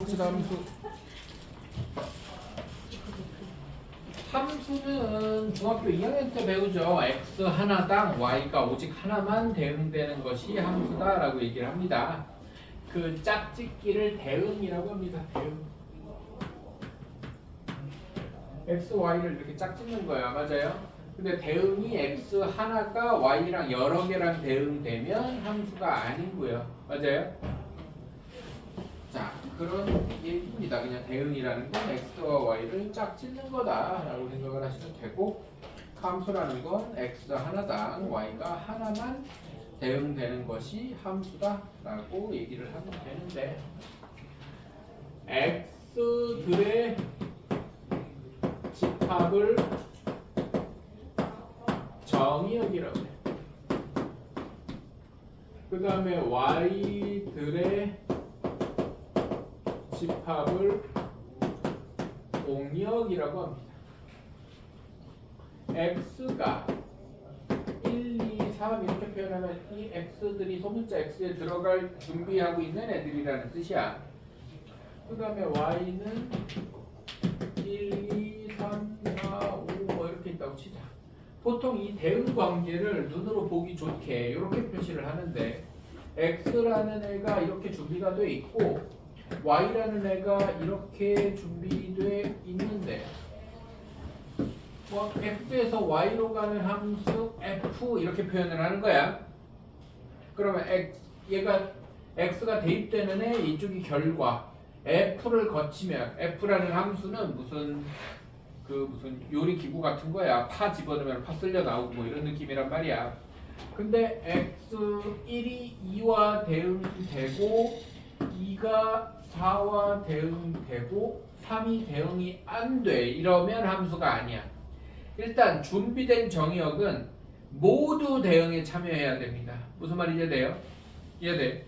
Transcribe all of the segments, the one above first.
함수. 함수는 중학교 2학년 때 배우죠. x 하나당 y가 오직 하나만 대응되는 것이 함수다라고 얘기를 합니다. 그 짝짓기를 대응이라고 합니다. 대응. x, y를 이렇게 짝짓는 거야. 맞아요? 근데 대응이 x 하나가 y랑 여러 개랑 대응되면 함수가 아니고요. 맞아요? 자, 그런 얘기입니다. 그냥 대응이라는 건 x와 y를 짝짓는 거다라고 생각을 하시면 되고, 함수라는 건 x 하나당 y가 하나만 대응되는 것이 함수다라고 얘기를 하면 되는데, x들의 집합을 정의역이라고 해요. 그 다음에 y들의 집합을 공역이라고 합니다. x가 1, 2, 3 이렇게 표현하면 이 x들이 소문자 x에 들어갈 준비하고 있는 애들이라는 뜻이야. 그 다음에 y는 1, 2, 3, 4, 5 뭐 이렇게 있다고 치자. 보통 이 대응 관계를 눈으로 보기 좋게 이렇게 표시를 하는데, x라는 애가 이렇게 준비가 돼 있고 y라는 애가 이렇게 준비돼 있는데, 뭐 f에서 y로 가는 함수 f 이렇게 표현을 하는 거야. 그러면 얘가 x가 대입되는 애, 이쪽이 결과, f를 거치면 f라는 함수는 무슨 요리 기구 같은 거야. 파 집어넣으면 파 쓸려 나오고 뭐 이런 느낌이란 말이야. 근데 x1이 2와 대응되고 2가 4와 대응되고 3이 대응이 안 돼. 이러면 함수가 아니야. 일단 준비된 정의역은 모두 대응에 참여해야 됩니다. 무슨 말인지 이해돼요? 이해돼?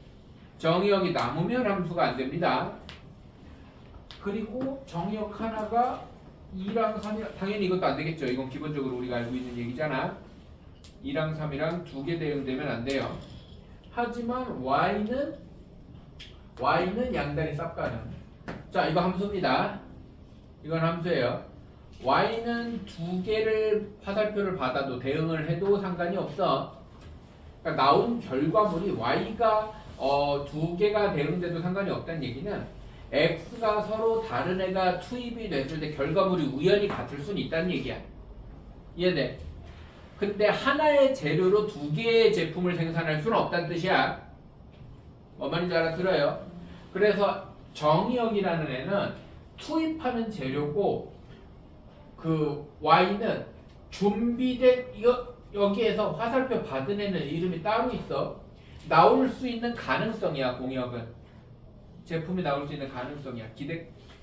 정의역이 남으면 함수가 안 됩니다. 그리고 정의역 하나가 2랑 3이랑, 당연히 이것도 안 되겠죠. 이건 기본적으로 우리가 알고 있는 얘기잖아. 2랑 3이랑 두 개 대응되면 안 돼요. 하지만 y는 양단이 쌉가능. 자, 이거 함수입니다. 이건 함수예요. y는 두 개를 화살표를 받아도 대응을 해도 상관이 없어. 그러니까 나온 결과물이 y가 두 개가 대응돼도 상관이 없다는 얘기는 x가 서로 다른 애가 투입이 됐을 때 결과물이 우연히 같을 수는 있다는 얘기야. 이해돼? 근데 하나의 재료로 두 개의 제품을 생산할 수는 없다는 뜻이야. 뭐 말인지 알아들어요? 그래서 정의역이라는 애는 투입하는 재료고, 그 y는 준비된, 여기에서 화살표 받은 애는 이름이 따로 있어. 나올 수 있는 가능성이야. 공역은 제품이 나올 수 있는 가능성이야.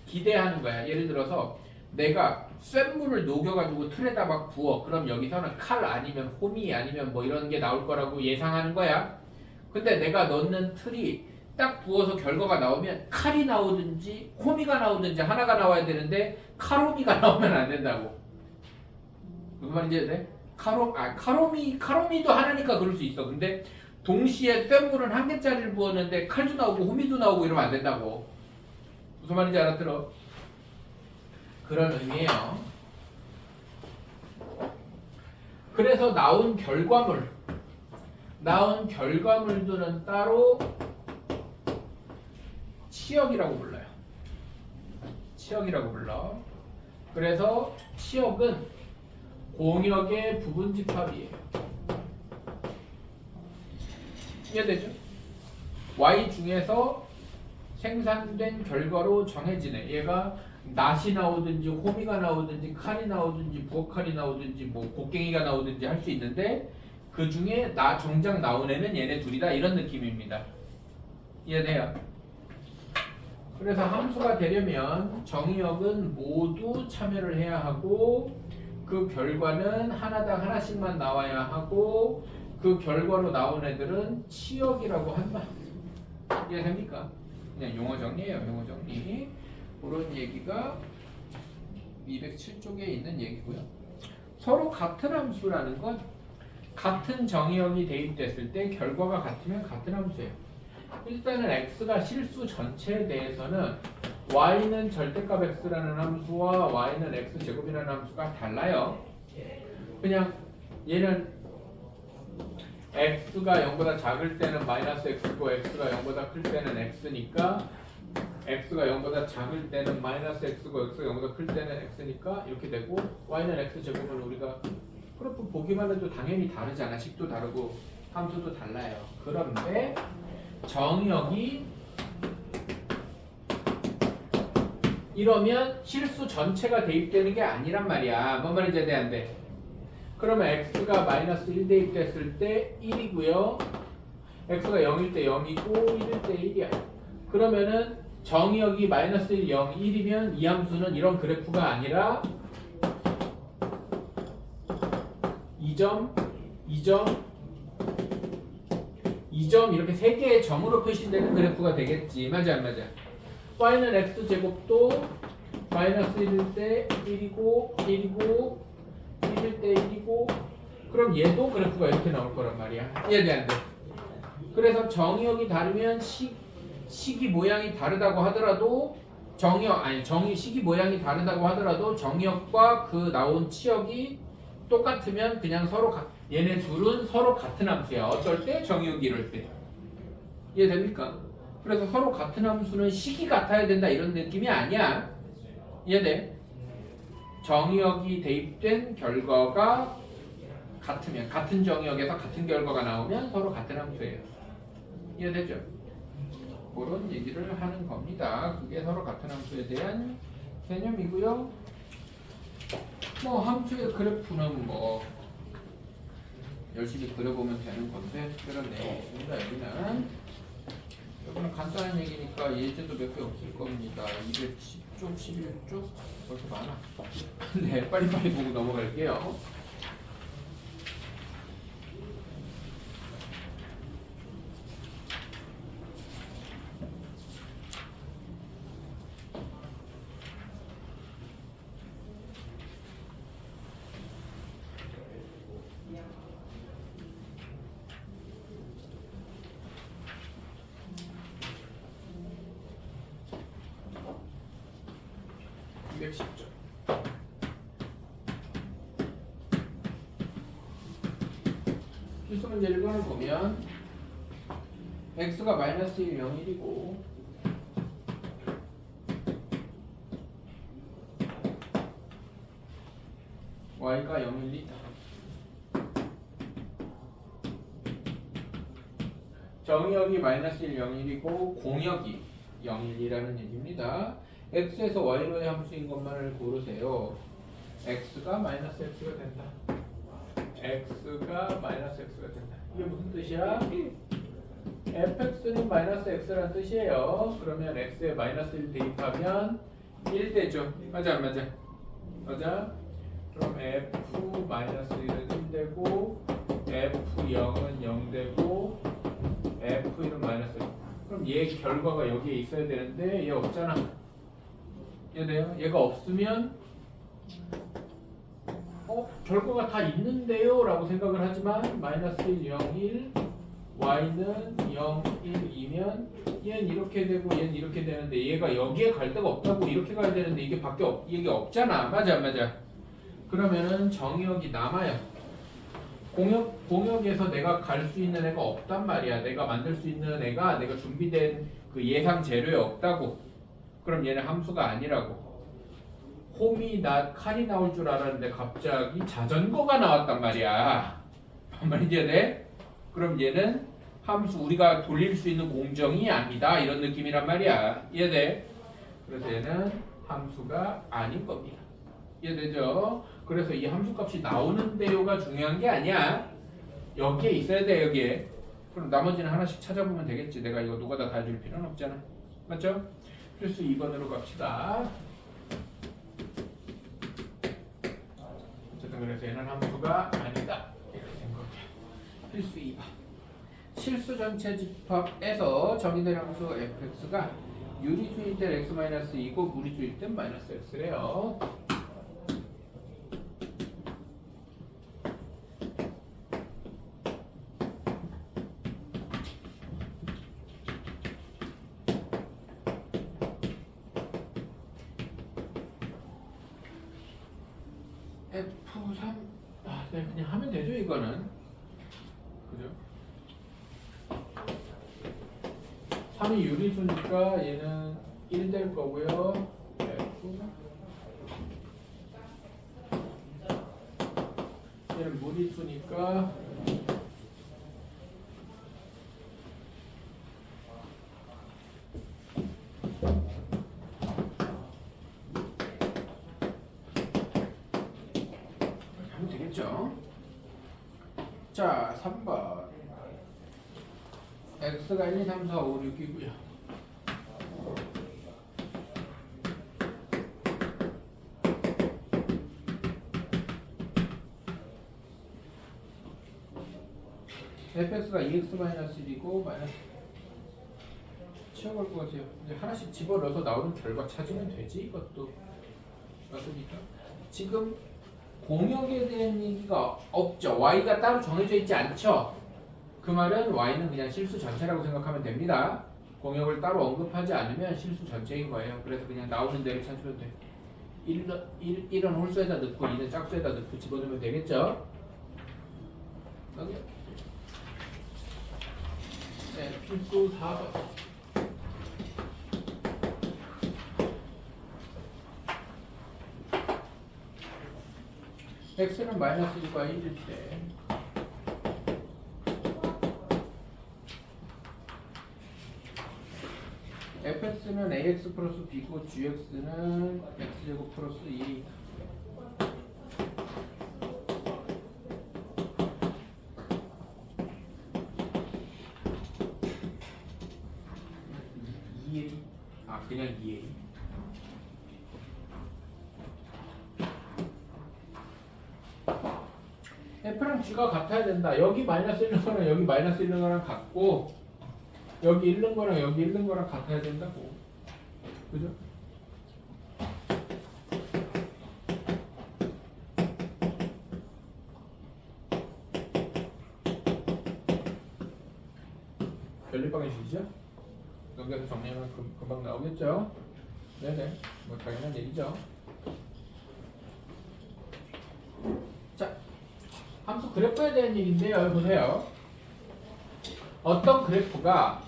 기대하는 거야. 예를 들어서 내가 센 물을 녹여가지고 틀에다 막 부어. 그럼 여기서는 칼 아니면 호미 아니면 뭐 이런 게 나올 거라고 예상하는 거야. 근데 내가 넣는 틀이 딱 부어서 결과가 나오면 칼이 나오든지 호미가 나오든지 하나가 나와야 되는데 칼호미가 나오면 안 된다고. 무슨 말인지 돼? 칼호미도 하나니까 그럴 수 있어. 근데 동시에 센 물은 한 개짜리를 부었는데 칼도 나오고 호미도 나오고 이러면 안 된다고. 무슨 말인지 알아들어? 그런 의미예요. 그래서 나온 결과물들은 따로 치역이라고 불러요. 치역이라고 불러. 그래서 치역은 공역의 부분집합이에요. 이해되죠? y 중에서 생산된 결과로 정해지네. 얘가 낫이 나오든지 호미가 나오든지 칼이 나오든지 부엌칼이 나오든지 뭐 곡괭이가 나오든지 할 수 있는데, 그 중에 정작 나온 애는 얘네 둘이다. 이런 느낌입니다. 이해돼요? 그래서 함수가 되려면 정의역은 모두 참여를 해야 하고, 그 결과는 하나당 하나씩만 나와야 하고, 그 결과로 나온 애들은 치역이라고 한다. 이해됩니까? 그냥 용어 정리예요. 용어 정리. 그런 얘기가 207쪽에 있는 얘기고요. 서로 같은 함수라는 건 같은 정의역이 대입됐을 때 결과가 같으면 같은 함수예요. 일단은 x가 실수 전체에 대해서는 y는 절대값 x라는 함수와 y는 x제곱이라는 함수가 달라요. 그냥 얘는 x가 0보다 작을 때는 마이너스 x고 x가 0보다 클 때는 x니까 x가 0보다 작을 때는 마이너스 x고 x가 0보다 클 때는 x니까 이렇게 되고 y는 x제곱은 우리가 그래프 보기만 해도 당연히 다르잖아. 식도 다르고 함수도 달라요. 그런데 정의역이 이러면 실수 전체가 대입되는 게 아니란 말이야. 뭔 말인지 이해 안 돼? 그러면 x가 마이너스 1 대입됐을 때 1이고요. x가 0일 때 0이고 1일 때 1이야. 그러면은 정의역이 마이너스 1, 0, 1이면 이 함수는 이런 그래프가 아니라 2점, 2점, 2점 이렇게 세 개의 점으로 표시되는 그래프가 되겠지. 맞아 안 맞아? y는 x제곱도 마이너스 1일 때 1이고 1이고 1일 때 1이고 그럼 얘도 그래프가 이렇게 나올 거란 말이야. 이해돼 안 돼? 그래서 정의역이 다르면 식이 모양이 다르다고 하더라도 식이 모양이 다르다고 하더라도 정의역과 그 나온 치역이 똑같으면 그냥 얘네 둘은 서로 같은 함수야. 어떨 때? 정의역이 이럴 때. 이해됩니까? 그래서 서로 같은 함수는 식이 같아야 된다 이런 느낌이 아니야. 이해돼? 정의역이 대입된 결과가 같으면 같은 정의역에서 같은 결과가 나오면 서로 같은 함수예요. 이해되죠? 그런 얘기를 하는 겁니다. 그게 서로 같은 함수에 대한 개념이고요. 뭐 함수의 그래프는 뭐 열심히 그려보면 되는 건데 특별한 내용이 있습니다. 여기는 간단한 얘기니까 예제도 몇 개 없을 겁니다. 210쪽, 11쪽 벌써 많아. 네, 빨리빨리 보고 넘어갈게요. 필수 문제 1번을 보면 x가 마이너스 1, 0, 1이고 y가 0, 1, 2다. 정의역이 마이너스 1, 0, 1이고 공역이 0, 1, 2라는 얘기입니다. x에서 y로의 함수인 것만을 고르세요. x가 마이너스 x가 된다. x가 마이너스 x가 된다. 이게 무슨 뜻이야? fx는 마이너스 x라는 뜻이에요. 그러면 x에 마이너스 1 대입하면 1 되죠. 맞아 안 맞아? 맞아? 그럼 f 마이너스 1은 1 되고 f0은 0 되고 f1은 마이너스 1. 그럼 얘 결과가 여기에 있어야 되는데 얘 없잖아. 이해돼요? 얘가 없으면 결과가 다 있는데요 라고 생각을 하지만 마이너스 1, 0, 1 y는 0, 1이면 얘는 이렇게 되고 얘는 이렇게 되는데 얘가 여기에 갈 데가 없다고 이렇게 가야 되는데 이게 없잖아. 맞아 안 맞아? 그러면은 정의역이 남아요. 공역에서 내가 갈 수 있는 애가 없단 말이야. 내가 만들 수 있는 애가 내가 준비된 그 예상 재료에 없다고. 그럼 얘는 함수가 아니라고. 칼이 나올 줄 알았는데 갑자기 자전거가 나왔단 말이야. 뭔 말인지 돼? 그럼 얘는 함수 우리가 돌릴 수 있는 공정이 아니다 이런 느낌이란 말이야. 이해돼? 그래서 얘는 함수가 아닌 겁니다. 이해되죠? 그래서 이 함수값이 나오는데요가 중요한 게 아니야. 여기에 있어야 돼. 여기에. 그럼 나머지는 하나씩 찾아보면 되겠지. 내가 이거 노가다 다 해줄 필요는 없잖아. 맞죠? 필수 2번으로 갑시다. 어쨌든 그래서 얘는 함수가 아니다 이렇게 된 거죠. 필수 2번. 실수 전체 집합에서 정의된 함수 fx가 유리수일 때 x-2고 무리수일 때 마이너스 x래요. F3 네, 그냥 하면 되죠 이거는. 그죠? 3이 유리수니까 얘는 1 될 거고요. F 얘는 무리수니까 하면 되겠죠. 자, 3번 x가 1, 2, 3, 4, 5, 6이고요. fx가 2x-1이고 마이너스 치워볼 거세요. 이제 하나씩 집어넣어서 나오는 결과 찾으면 되지. 이것도 맞습니까? 지금 공역에 대한 얘기가 없죠. y가 따로 정해져 있지 않죠. 그 말은 y는 그냥 실수 전체라고 생각하면 됩니다. 공역을 따로 언급하지 않으면 실수 전체인 거예요. 그래서 그냥 나오는 대로 찾으면 돼. 1은 홀수에다 넣고 2는 짝수에다 넣고 집어넣으면 되겠죠. 여기. 네, 필수 4번. x는 마이너스 1과 1일 때 fx는 ax 플러스 b고 gx는 x제곱 플러스 2. 그냥 2a. f랑 g가 같아야 된다. 여기 마이너스 1는 거랑 여기 마이너스 1는 거랑 같고 여기 1는 거랑 여기 1는 거랑 같아야 된다고. 그죠? 연립방정식이죠? 여기서 정리하면 금방 나오겠죠? 네네, 뭐 당연한 얘기죠. 자, 함수 그래프에 대한 얘기인데요. 보세요. 어떤 그래프가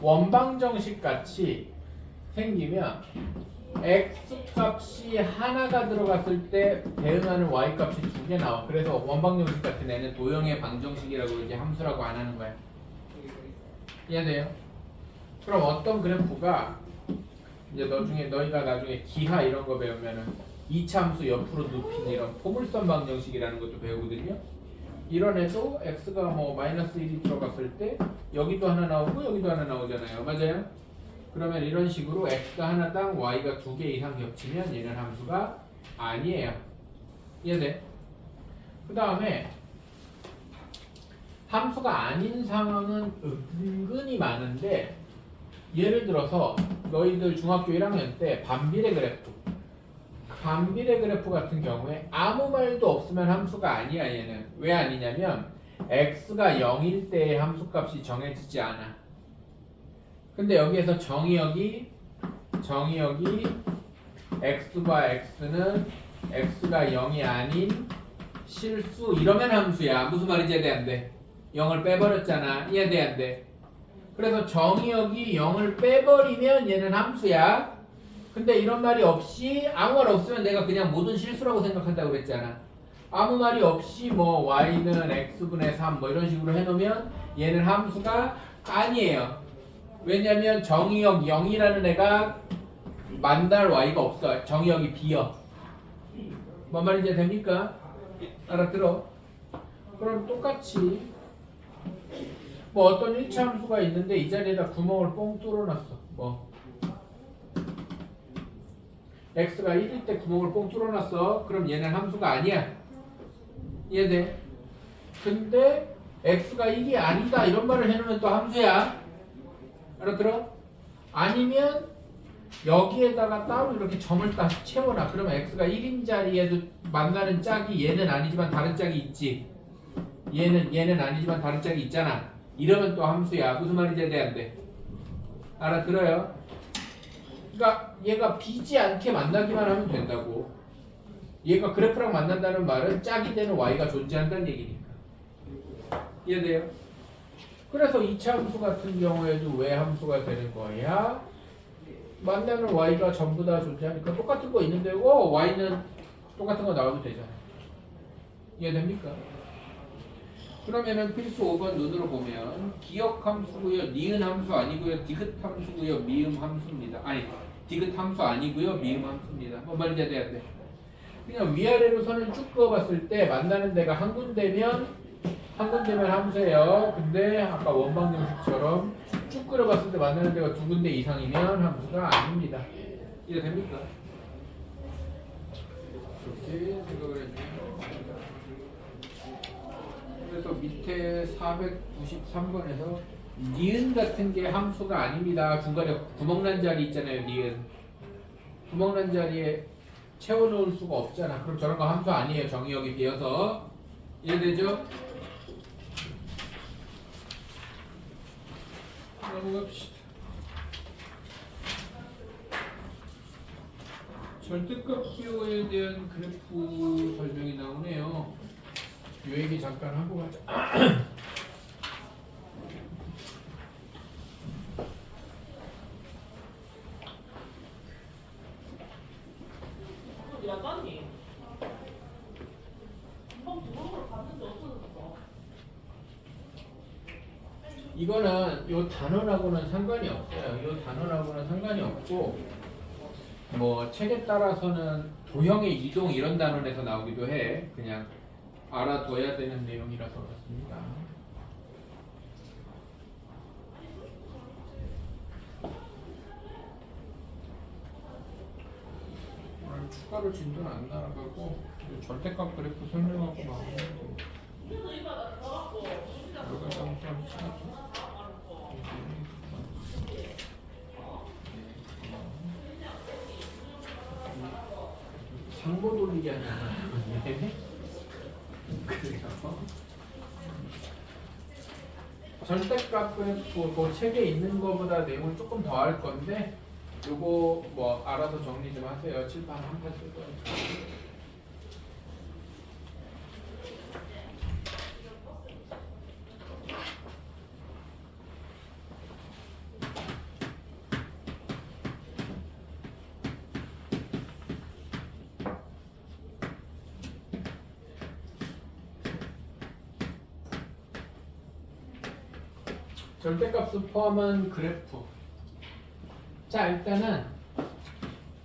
원방정식 같이 생기면 x값이 하나가 들어갔을 때 대응하는 y값이 2개 나와. 그래서 원방정식 같은 애는 도형의 방정식이라고 이제 함수라고 안 하는 거야. 이해돼요? 그럼 어떤 그래프가 이제 너희가 나중에 기하 이런 거 배우면은 이차함수 옆으로 눕힌 이런 포물선 방정식이라는 것도 배우거든요. 이런 애도 x가 뭐 마이너스 1이 들어갔을 때 여기도 하나 나오고 여기도 하나 나오잖아요. 맞아요? 그러면 이런 식으로 x가 하나당 y가 2개 이상 겹치면 얘는 함수가 아니에요. 이해돼? 그 다음에 함수가 아닌 상황은 은근히 많은데, 예를 들어서 너희들 중학교 1학년 때 반비례 그래프 같은 경우에 아무 말도 없으면 함수가 아니야. 얘는 왜 아니냐면 x가 0일 때의 함수값이 정해지지 않아. 근데 여기에서 정의역이 x과 x는 x가 0이 아닌 실수 이러면 함수야. 무슨 말인지 이해 안 돼? 0을 빼버렸잖아. 이해 안 돼? 그래서 정의역이 0을 빼버리면 얘는 함수야. 근데 이런 말이 없이 아무 말 없으면 내가 그냥 모든 실수라고 생각한다고 그랬잖아. 아무 말이 없이 뭐 y는 x분의 3 뭐 이런 식으로 해놓으면 얘는 함수가 아니에요. 왜냐면 정의역 0이라는 애가 만날 y가 없어. 정의역이 비어. 뭔 말인지 됩니까? 알아들어? 그럼 똑같이 뭐 어떤 1차 함수가 있는데 이 자리에다 구멍을 뻥 뚫어놨어. 뭐 x가 1일 때 구멍을 뻥 뚫어놨어. 그럼 얘는 함수가 아니야. 이해돼? 근데 x가 1이 아니다 이런 말을 해놓으면 또 함수야. 알아들어? 아니면 여기에다가 따로 이렇게 점을 딱 채워놔. 그러면 x가 1인 자리에도 만나는 짝이 얘는 아니지만 다른 짝이 있지. 얘는 아니지만 다른 짝이 있잖아. 이러면 또 함수야. 무슨 말인지 이해 안 돼? 알아들어요? 그러니까 얘가 비지 않게 만나기만 하면 된다고. 얘가 그래프랑 만난다는 말은 짝이 되는 y가 존재한다는 얘기니까. 이해돼요? 그래서 2차 함수 같은 경우에도 왜 함수가 되는 거야? 만나는 y가 전부 다 존재하니까 똑같은 거 있는데 y는 똑같은 거 나와도 되잖아. 이해됩니까? 그러면은 필수 5번 눈으로 보면 기억 함수고요, 니은 함수 아니고요, 디귿 함수고요, 미음 함수입니다. 아니 디귿 함수 아니고요, 미음 함수입니다. 뭔 말인지 돼야 돼. 그냥 위아래로 선을 쭉 그어봤을 때 만나는 데가 한 군데면 함수예요. 근데 아까 원방 형식처럼 쭉 그려봤을 때 만나는 데가 두 군데 이상이면 함수가 아닙니다. 이해됩니까? 그렇게 생각을 해주면 그래서 밑에 493번에서 니은 같은 게 함수가 아닙니다. 중간에 구멍난 자리 있잖아요. 니은 구멍난 자리에 채워놓을 수가 없잖아. 그럼 저런 거 함수 아니에요. 정의역이 비어서. 이해되죠? 넘어갑시다. 절대값 기호에 대한 그래프 설명이 나오네요. 요 얘기 잠깐 하고 가자. 야간이 금방 도망을 갔는데 없어졌어. 이거는 요 단원하고는 상관이 없어요. 요 단원하고는 상관이 없고 뭐 책에 따라서는 도형의 이동 이런 단원에서 나오기도 해. 그냥 알아둬야 되는 내용이라서 그렇습니다. 오늘 추가로 진도는 안 나가고 절대값 그래프 설명하고 마무리하면 돼요. 상보 돌리기 하냐? 그래요. 절대값 그래프 그 책에 있는 거보다 내용을 조금 더 할 건데 요거 뭐 알아서 정리 좀 하세요. 칠판 한 판 쓸 거니까. 절대값을 포함한 그래프. 자, 일단은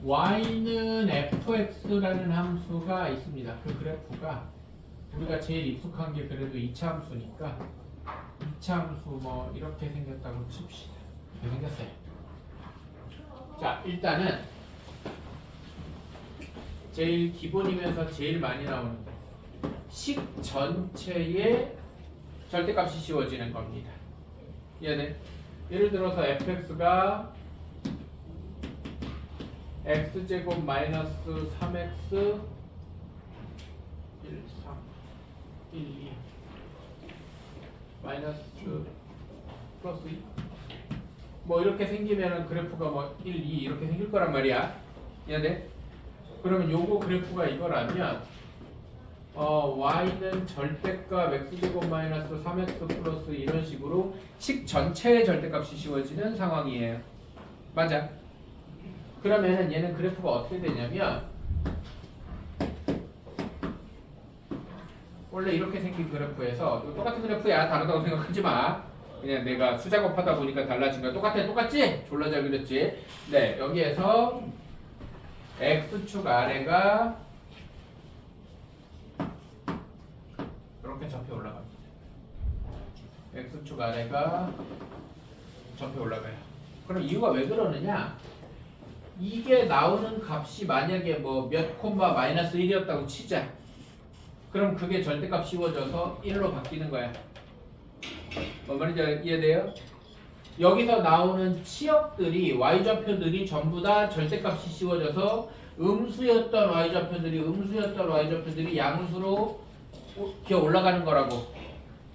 y는 fx라는 함수가 있습니다. 그 그래프가 우리가 제일 익숙한 게 그래도 2차 함수니까 2차 함수 뭐 이렇게 생겼다고 칩시다. 이렇게 생겼어요. 자, 일단은 제일 기본이면서 제일 많이 나오는 식 전체의 절대값이 씌워지는 겁니다. 얘네 예를 들어서 fx가 x제곱 마이너스 3x 1, 3, 1, 2 마이너스 플러스 2 뭐 이렇게 생기면은 그래프가 뭐 1, 2 이렇게 생길 거란 말이야. 얘네 그러면 요거 그래프가 이거라면 y는 절대값 x제곱 마이너스 3x 플러스 이런 식으로 식 전체의 절대값이 씌워지는 상황이에요. 맞아? 그러면 얘는 그래프가 어떻게 되냐면 원래 이렇게 생긴 그래프에서 똑같은 그래프야. 다르다고 생각하지 마. 그냥 내가 수작업하다 보니까 달라진 거야. 똑같지? 졸라 잘 그렸지? 네, 여기에서 x축 아래가 이렇게 접해 올라갑니다. x축 아래가 접해 올라가요. 그럼 이유가 왜 그러느냐? 이게 나오는 값이 만약에 뭐 몇 콤마 마이너스 1이었다고 치자. 그럼 그게 절대값 씌워져서 1로 바뀌는 거야. 뭔 말인지 이해돼요? 여기서 나오는 치역들이 y좌표들이 전부 다 절대값이 씌워져서 음수였던 y좌표들이 양수로 기어 올라가는 거라고.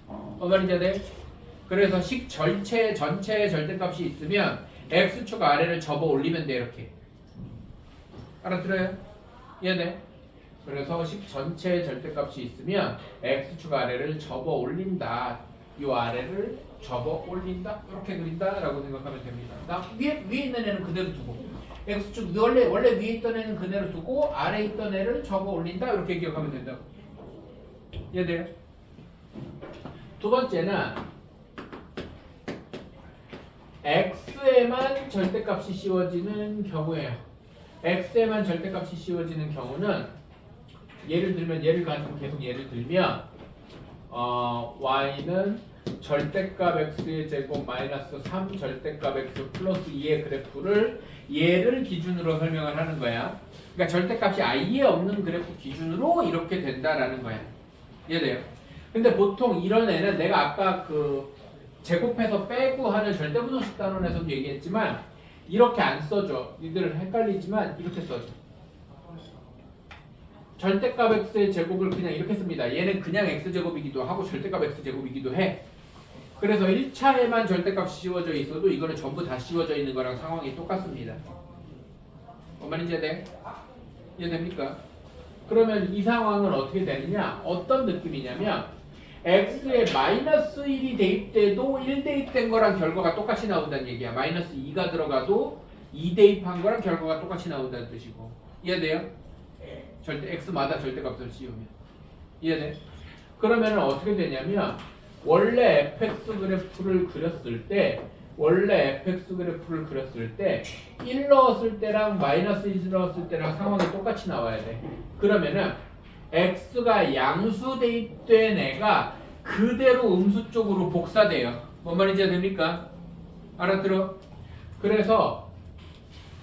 뭔 말인지 돼? 그래서 식 전체의 절대값이 있으면 x축 아래를 접어 올리면 돼. 이렇게 알아들어요? 이해돼? 그래서 식 전체 절대값이 있으면 x축 아래를 접어 올린다. 이 아래를 접어 올린다. 이렇게 그린다라고 생각하면 됩니다. 나 위에 있는 애는 그대로 두고 x축 원래 위에 있던 애는 그대로 두고 아래에 있던 애를 접어 올린다. 이렇게 기억하면 된다고. 이해돼요? 두 번째는 x에만 절대값이 씌워지는 경우예요. x에만 절대값이 씌워지는 경우는 예를 가지고 계속 예를 들면 y는 절대값 x의 제곱 마이너스 3 절대값 x 플러스 2의 그래프를 얘를 기준으로 설명을 하는 거야. 그러니까 절대값이 아예 없는 그래프 기준으로 이렇게 된다라는 거야. 이해돼요? 근데 보통 이런 애는 내가 아까 그 제곱해서 빼고 하는 절대분홍식 단원에서도 얘기했지만 이렇게 안 써줘. 니들 헷갈리지만 이렇게 써줘. 절대값 x의 제곱을 그냥 이렇게 씁니다. 얘는 그냥 x제곱이기도 하고 절대값 x제곱이기도 해. 그래서 1차에만 절대값이 씌워져 있어도 이거는 전부 다 씌워져 있는 거랑 상황이 똑같습니다. 뭔 말인지 이해됩니까? 그러면 이 상황은 어떻게 되느냐? 어떤 느낌이냐면 x에 마이너스 1이 대입돼도 1 대입된 거랑 결과가 똑같이 나온다는 얘기야. 마이너스 2가 들어가도 2 대입한 거랑 결과가 똑같이 나온다는 뜻이고. 이해돼요? x마다 절대값을 씌우면. 이해돼? 그러면 어떻게 되냐면 원래 fx 그래프를 그렸을 때 1 넣었을 때랑 마이너스 1 넣었을 때랑 상황이 똑같이 나와야 돼. 그러면은 x가 양수 대입된 애가 그대로 음수 쪽으로 복사돼요. 뭔 말인지 됩니까? 알아들어? 그래서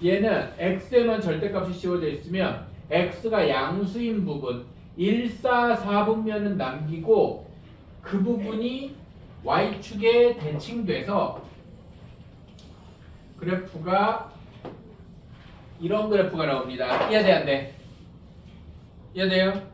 얘는 x에만 절대값이 씌워져 있으면 x가 양수인 부분 1, 4, 4분면은 남기고 그 부분이 y축에 대칭돼서 그래프가 이런 그래프가 나옵니다. 이해돼 안 돼? 이해돼요?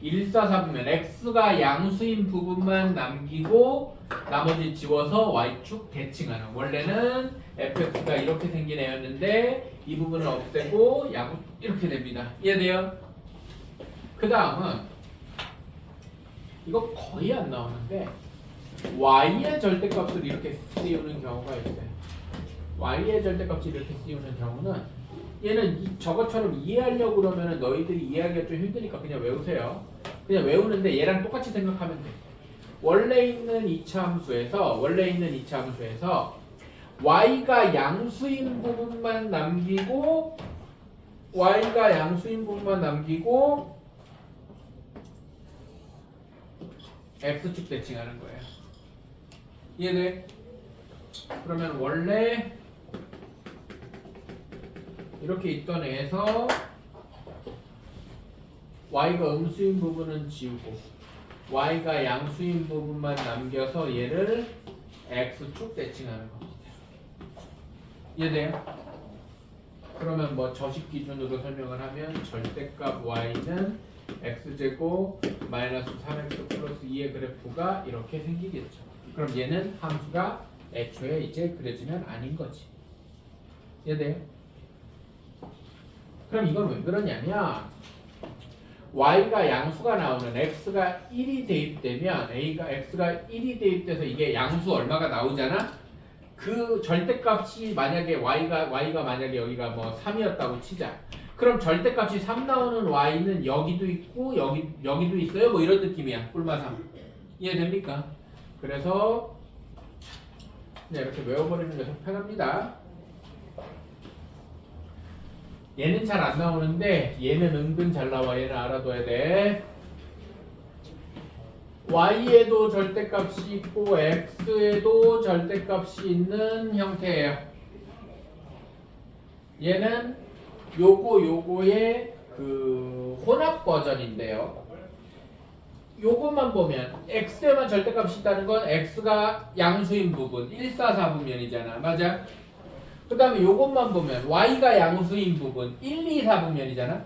1, 4, 4분면 x가 양수인 부분만 남기고 나머지 지워서 y축 대칭하는. 원래는 fx가 이렇게 생긴 애였는데 이 부분을 없애고 야구 이렇게 됩니다. 이해돼요? 그 다음은 이거 거의 안 나오는데 y의 절대값을 이렇게 씌우는 경우가 있어요. y의 절대값이 이렇게 씌우는 경우는 얘는 저것처럼 이해하려고 그러면 너희들이 이해하기가 좀 힘드니까 그냥 외우세요. 그냥 외우는데 얘랑 똑같이 생각하면 돼. 원래 있는 2차 함수에서 y가 양수인 부분만 남기고 x축 대칭하는 거예요. 이해돼? 그러면 원래 이렇게 있던 애에서 y가 음수인 부분은 지우고 y가 양수인 부분만 남겨서 얘를 x축 대칭하는 겁니다. 이해돼요? 그러면 뭐 저식 기준으로 설명을 하면 절대값 y는 x제곱 마이너스 3x 플러스 2의 그래프가 이렇게 생기겠죠. 그럼 얘는 함수가 애초에 이제 그려지면 아닌 거지. 이해돼요? 그럼 이건 왜 그러냐면 y가 양수가 나오는 x가 1이 대입되면 x가 1이 대입돼서 이게 양수 얼마가 나오잖아? 그 절대값이 만약에 y가 만약에 여기가 뭐 3이었다고 치자. 그럼 절대값이 3 나오는 y는 여기도 있고 여기도 있어요. 뭐 이런 느낌이야. 뿔마 3. 이해됩니까? 그래서 그냥 이렇게 외워버리는 게 더 편합니다. 얘는 잘 안 나오는데 얘는 은근 잘 나와. 얘는 알아둬야 돼. y에도 절대값이 있고 x에도 절대값이 있는 형태예요. 얘는 요거의 그 혼합 버전인데요. 요것만 보면 x에만 절대값이 있다는 건 x가 양수인 부분 1, 4, 4분면이잖아. 맞아? 그 다음에 요것만 보면 y가 양수인 부분 1, 2, 4분면이잖아.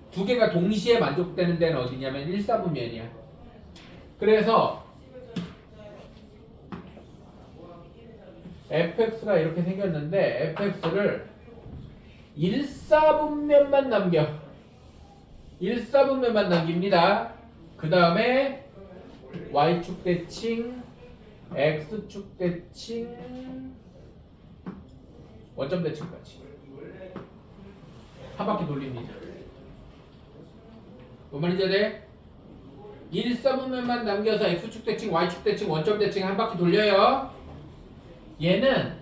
두 개가 동시에 만족되는 데는 어디냐면 1, 4분면이야. 그래서 fx가 이렇게 생겼는데 fx를 1, 4분면만 남겨. 1, 4분면만 남깁니다. 그 다음에 y축 대칭 x축 대칭 원점 대칭까지 한 바퀴 돌립니다. 뭔 말인지 돼? 1, 4분면만 남겨서 x축 대칭 y축 대칭 원점 대칭 한 바퀴 돌려요. 얘는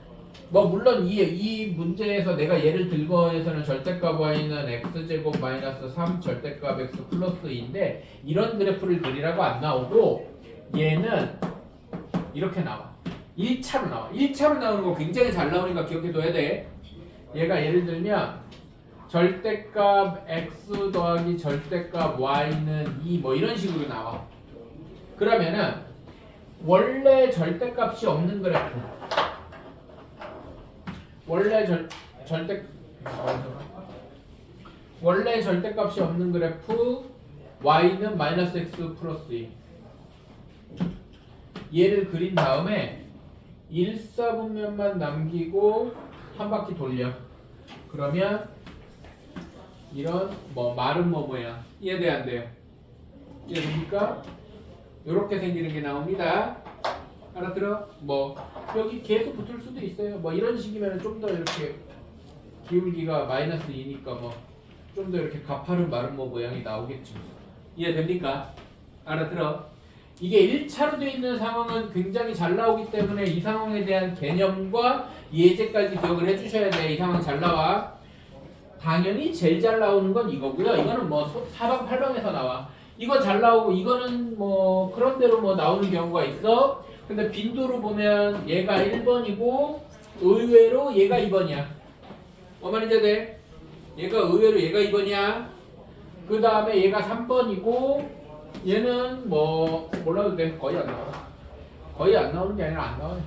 뭐 물론 이 문제에서 내가 예를 들고 해서는 절대값 y는 x제곱 마이너스 3 절대값 x 플러스 2인데 이런 그래프를 그리라고 안 나오고 얘는 이렇게 나와. 1차로 나와. 1차로 나오는 거 굉장히 잘 나오니까 기억해둬야 돼. 얘가 예를 들면 절대값 x 더하기 절대값 y는 2 뭐 이런 식으로 나와. 그러면은 원래 절대값이 없는 그래프 원래 절대값이 없는 그래프 y는 마이너스 x 플러스 2 얘를 그린 다음에 1, 4분면만 남기고 한 바퀴 돌려. 그러면 이런 뭐 말은 뭐 뭐야 이해돼 안 돼요? 이해됩니까? 이렇게 생기는 게 나옵니다. 알아들어? 뭐 여기 계속 붙을 수도 있어요. 뭐 이런 식이면 좀 더 이렇게 기울기가 마이너스 2니까 뭐 좀 더 이렇게 가파른 마른 뭐 모양이 나오겠죠. 이해됩니까? 알아들어? 이게 1차로 되어 있는 상황은 굉장히 잘 나오기 때문에 이 상황에 대한 개념과 예제까지 기억을 해주셔야 돼. 이 상황 잘 나와. 당연히 제일 잘 나오는 건 이거고요. 이거는 뭐 사방팔방에서 나와. 이거 잘 나오고 이거는 뭐 그런 대로 뭐 나오는 경우가 있어. 근데 빈도로 보면 얘가 1번이고 의외로 얘가 2번이야. 뭐 말인지 돼? 얘가 의외로 얘가 2번이야. 그 다음에 얘가 3번이고 얘는 뭐 몰라도 돼. 거의 안 나와. 거의 안 나오는 게 아니라 안 나와요.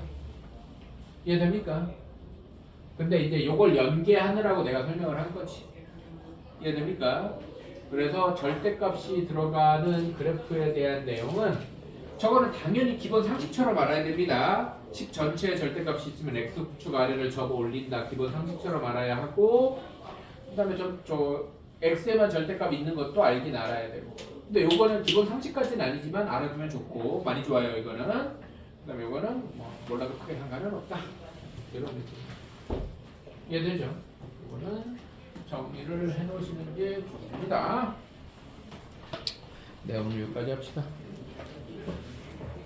이해됩니까? 근데 이제 요걸 연계하느라고 내가 설명을 한 거지. 이해됩니까? 그래서 절대값이 들어가는 그래프에 대한 내용은 저거는 당연히 기본 상식처럼 알아야 됩니다. 식 전체에 절대값이 있으면 x축 아래를 접어 올린다. 기본 상식처럼 알아야 하고 그 다음에 저 x에만 절대값 있는 것도 알긴 알아야 되고 근데 요거는 기본 상식까지는 아니지만 알아두면 좋고 많이 좋아요 이거는. 그 다음에 요거는 뭐 몰라도 크게 상관은 없다. 이런 느낌. 이해되죠? 이거는 정리를 해놓으시는 게 좋습니다. 네, 오늘 여기까지 합시다.